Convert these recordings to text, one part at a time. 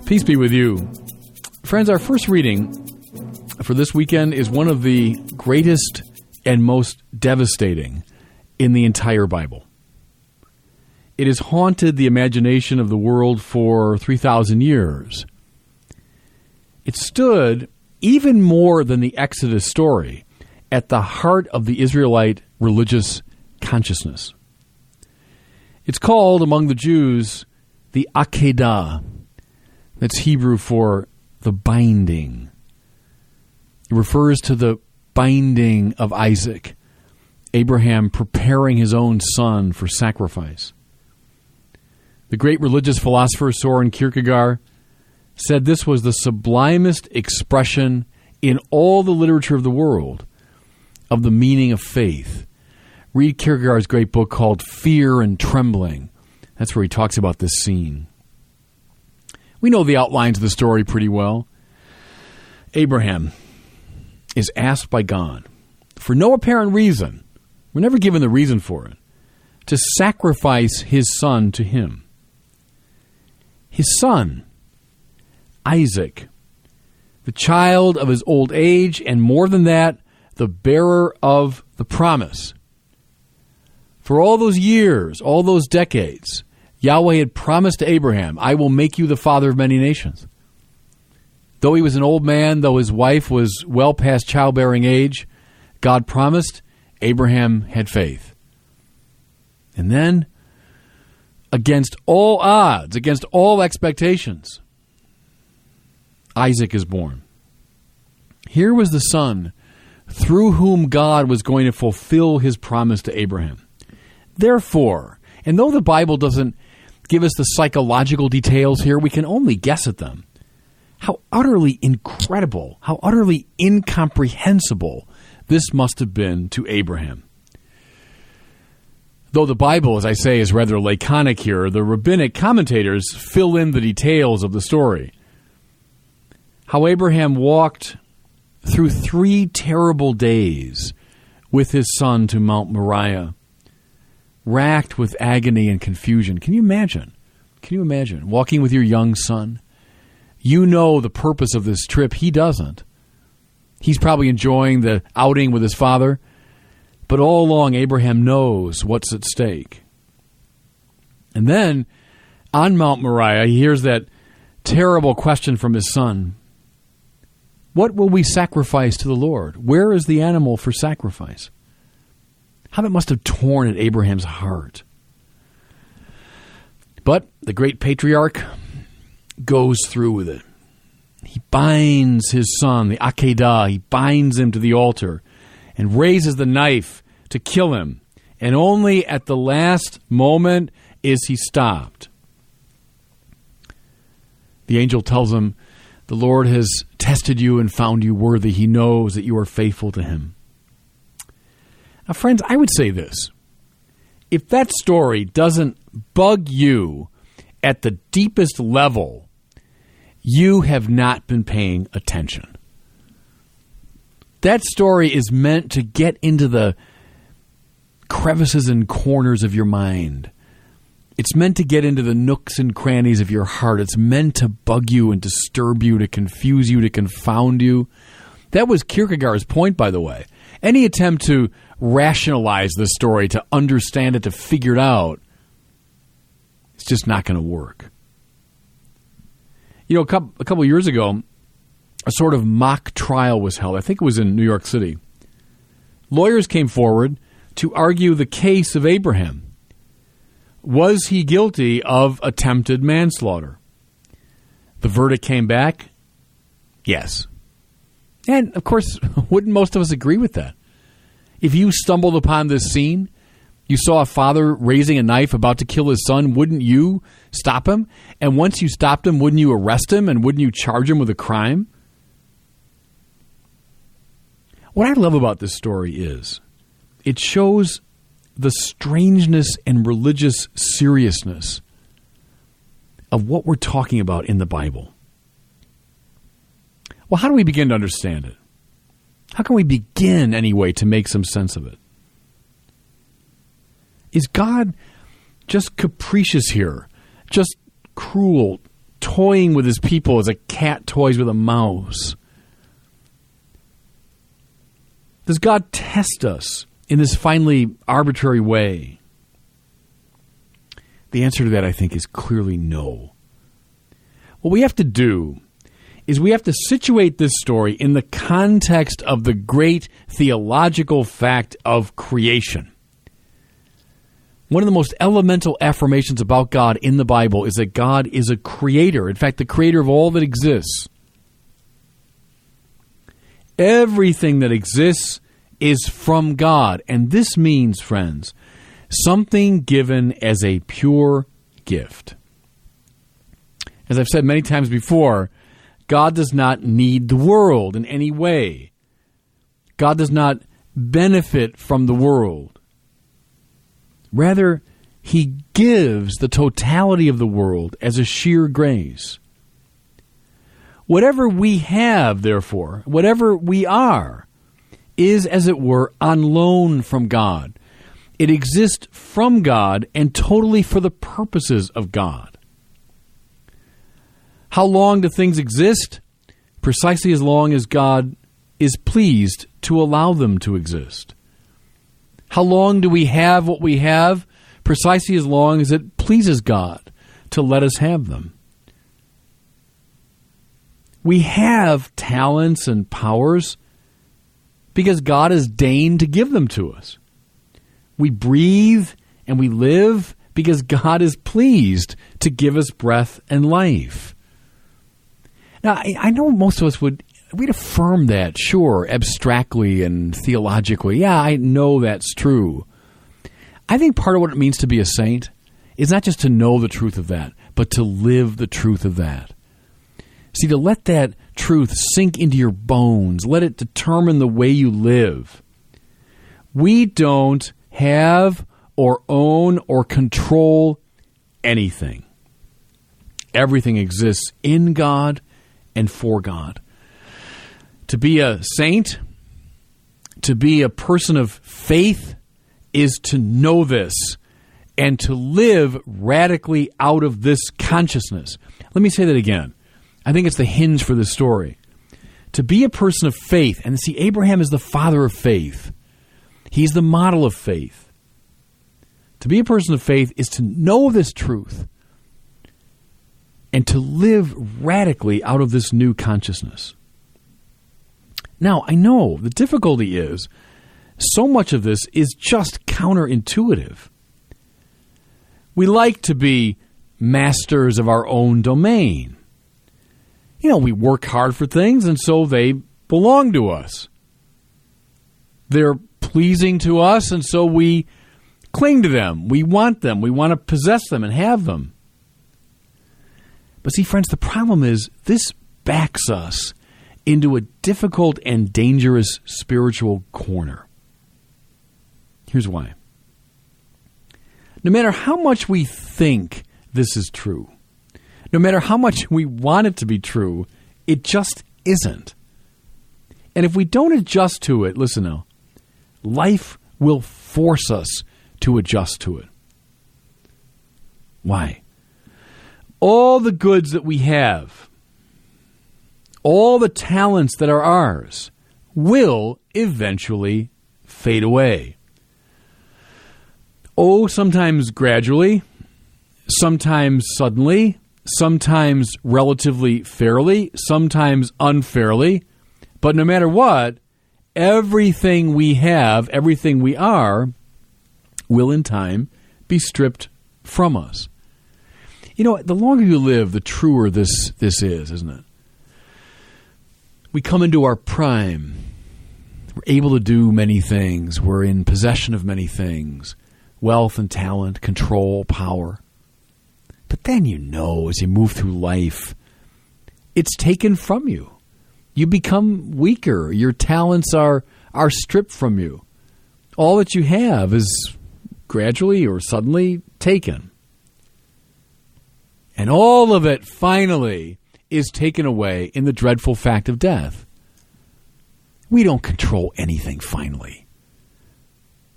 Peace be with you. Friends, our first reading for this weekend is one of the greatest and most devastating in the entire Bible. It has haunted the imagination of the world for 3,000 years. It stood, even more than the Exodus story, at the heart of the Israelite religious consciousness. It's called, among the Jews, the Akedah. That's Hebrew for the binding. It refers to the binding of Isaac, Abraham preparing his own son for sacrifice. The great religious philosopher Soren Kierkegaard said this was the sublimest expression in all the literature of the world of the meaning of faith. Read Kierkegaard's great book called Fear and Trembling. That's where he talks about this scene. We know the outlines of the story pretty well. Abraham is asked by God, for no apparent reason, we're never given the reason for it, to sacrifice his son to him. His son, Isaac, the child of his old age, and more than that, the bearer of the promise. For all those years, all those decades, Yahweh had promised to Abraham, I will make you the father of many nations. Though he was an old man, though his wife was well past childbearing age, God promised, Abraham had faith. And then, against all odds, against all expectations, Isaac is born. Here was the son through whom God was going to fulfill his promise to Abraham. Therefore, and though the Bible doesn't give us the psychological details here, we can only guess at them. How utterly incredible, how utterly incomprehensible this must have been to Abraham. Though the Bible, as I say, is rather laconic here, the rabbinic commentators fill in the details of the story. How Abraham walked through 3 terrible days with his son to Mount Moriah, racked with agony and confusion. Can you imagine? Can you imagine walking with your young son? You know the purpose of this trip. He doesn't. He's probably enjoying the outing with his father. But all along, Abraham knows what's at stake. And then, on Mount Moriah, he hears that terrible question from his son. What will we sacrifice to the Lord? Where is the animal for sacrifice? How that must have torn at Abraham's heart. But the great patriarch goes through with it. He binds his son, the Akedah, he binds him to the altar and raises the knife to kill him. And only at the last moment is he stopped. The angel tells him, the Lord has tested you and found you worthy. He knows that you are faithful to him. Now, friends, I would say this. If that story doesn't bug you at the deepest level, you have not been paying attention. That story is meant to get into the crevices and corners of your mind. It's meant to get into the nooks and crannies of your heart. It's meant to bug you and disturb you, to confuse you, to confound you. That was Kierkegaard's point, by the way. Any attempt to rationalize this story, to understand it, to figure it out, it's just not going to work. You know, a couple years ago, a sort of mock trial was held. I think it was in New York City. Lawyers came forward to argue the case of Abraham. Was he guilty of attempted manslaughter? The verdict came back, yes. And, of course, wouldn't most of us agree with that? If you stumbled upon this scene, you saw a father raising a knife about to kill his son, wouldn't you stop him? And once you stopped him, wouldn't you arrest him? And wouldn't you charge him with a crime? What I love about this story is it shows the strangeness and religious seriousness of what we're talking about in the Bible. Well, how do we begin to understand it? How can we begin, anyway, to make some sense of it? Is God just capricious here, just cruel, toying with his people as a cat toys with a mouse? Does God test us in this finally arbitrary way? The answer to that, I think, is clearly no. What we have to do is we have to situate this story in the context of the great theological fact of creation. One of the most elemental affirmations about God in the Bible is that God is a creator. In fact, the creator of all that exists. Everything that exists is from God. And this means, friends, something given as a pure gift. As I've said many times before, God does not need the world in any way. God does not benefit from the world. Rather, he gives the totality of the world as a sheer grace. Whatever we have, therefore, whatever we are, is, as it were, on loan from God. It exists from God and totally for the purposes of God. How long do things exist? Precisely as long as God is pleased to allow them to exist. How long do we have what we have? Precisely as long as it pleases God to let us have them. We have talents and powers because God has deigned to give them to us. We breathe and we live because God is pleased to give us breath and life. Now, I know most of us we'd affirm that, sure, abstractly and theologically. Yeah, I know that's true. I think part of what it means to be a saint is not just to know the truth of that, but to live the truth of that. See, to let that truth sink into your bones, let it determine the way you live. We don't have or own or control anything. Everything exists in God and for God. To be a saint, to be a person of faith, is to know this and to live radically out of this consciousness. Let me say that again. I think it's the hinge for this story. To be a person of faith, and see, Abraham is the father of faith. He's the model of faith. To be a person of faith is to know this truth and to live radically out of this new consciousness. Now, I know the difficulty is so much of this is just counterintuitive. We like to be masters of our own domain. You know, we work hard for things, and so they belong to us. They're pleasing to us, and so we cling to them. We want them. We want to possess them and have them. But see, friends, the problem is this backs us into a difficult and dangerous spiritual corner. Here's why. No matter how much we think this is true, no matter how much we want it to be true, it just isn't. And if we don't adjust to it, listen now, life will force us to adjust to it. Why? All the goods that we have, all the talents that are ours, will eventually fade away. Oh, sometimes gradually, sometimes suddenly, sometimes relatively fairly, sometimes unfairly. But no matter what, everything we have, everything we are, will in time be stripped from us. You know, the longer you live, the truer this is, isn't it? We come into our prime. We're able to do many things. We're in possession of many things. Wealth and talent, control, power. But then as you move through life, it's taken from you. You become weaker. Your talents are stripped from you. All that you have is gradually or suddenly taken. And all of it finally is taken away in the dreadful fact of death. We don't control anything finally.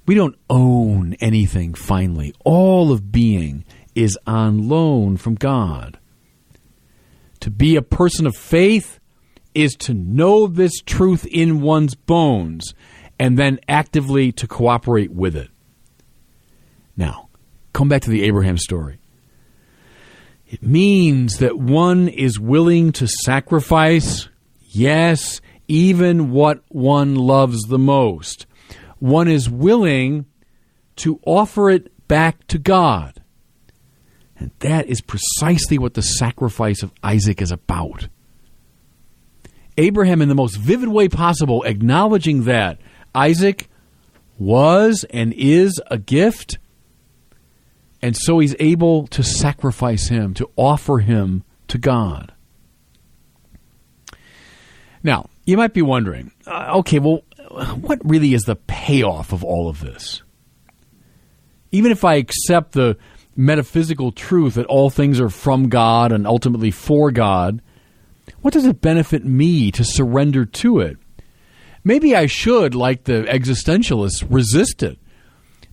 We don't own anything finally. All of being is on loan from God. be a person of faith is to know this truth in one's bones and then actively to cooperate with it. Now, come back to the Abraham story. It means that one is willing to sacrifice, yes, even what one loves the most. One is willing to offer it back to God. And that is precisely what the sacrifice of Isaac is about. Abraham, in the most vivid way possible, acknowledging that Isaac was and is a gift, and so he's able to sacrifice him, to offer him to God. Now, you might be wondering, okay, well, what really is the payoff of all of this? Even if I accept the metaphysical truth that all things are from God and ultimately for God, what does it benefit me to surrender to it? Maybe I should, like the existentialists, resist it.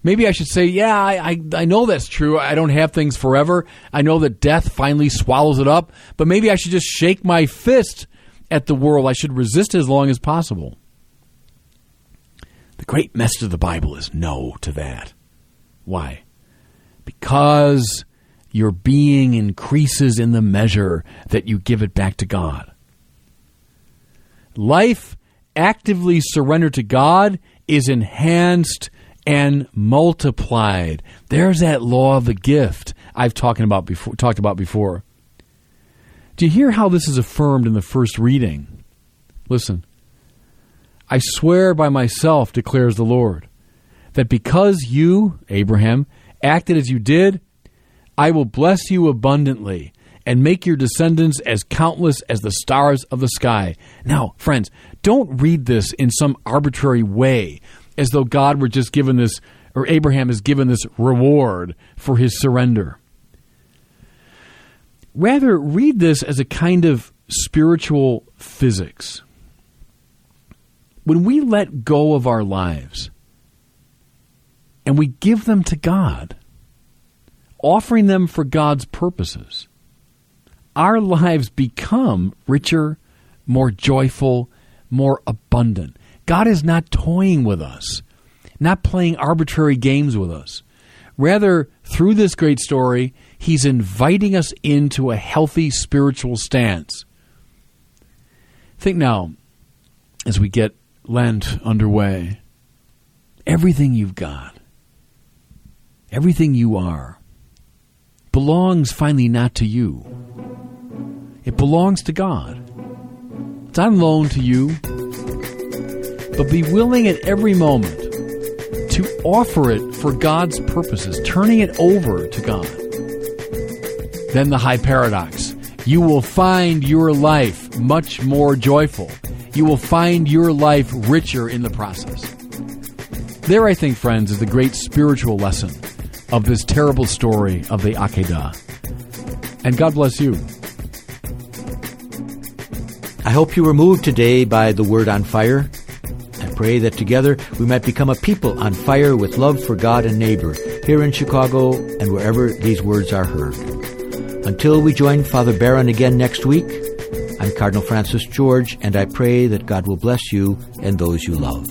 Maybe I should say, yeah, I know that's true. I don't have things forever. I know that death finally swallows it up. But maybe I should just shake my fist at the world. I should resist it as long as possible. The great message of the Bible is no to that. Why? Because your being increases in the measure that you give it back to God. Life actively surrendered to God is enhanced and multiplied. There's that law of the gift I've talked about before. Do you hear how this is affirmed in the first reading? Listen. I swear by myself, declares the Lord, that because you, Abraham, acted as you did, I will bless you abundantly and make your descendants as countless as the stars of the sky. Now, friends, don't read this in some arbitrary way, as though God were just given this, or Abraham is given this reward for his surrender. Rather, read this as a kind of spiritual physics. When we let go of our lives and we give them to God, offering them for God's purposes, our lives become richer, more joyful, more abundant. God is not toying with us, not playing arbitrary games with us. Rather, through this great story, he's inviting us into a healthy spiritual stance. Think now, as we get Lent underway, everything you've got, everything you are, belongs finally not to you. It belongs to God. It's on loan to you. But be willing at every moment to offer it for God's purposes, turning it over to God. Then the high paradox. You will find your life much more joyful. You will find your life richer in the process. There, I think, friends, is the great spiritual lesson of this terrible story of the Akedah. And God bless you. I hope you were moved today by the word on fire. I pray that together we might become a people on fire with love for God and neighbor here in Chicago and wherever these words are heard. Until we join Father Barron again next week, I'm Cardinal Francis George, and I pray that God will bless you and those you love.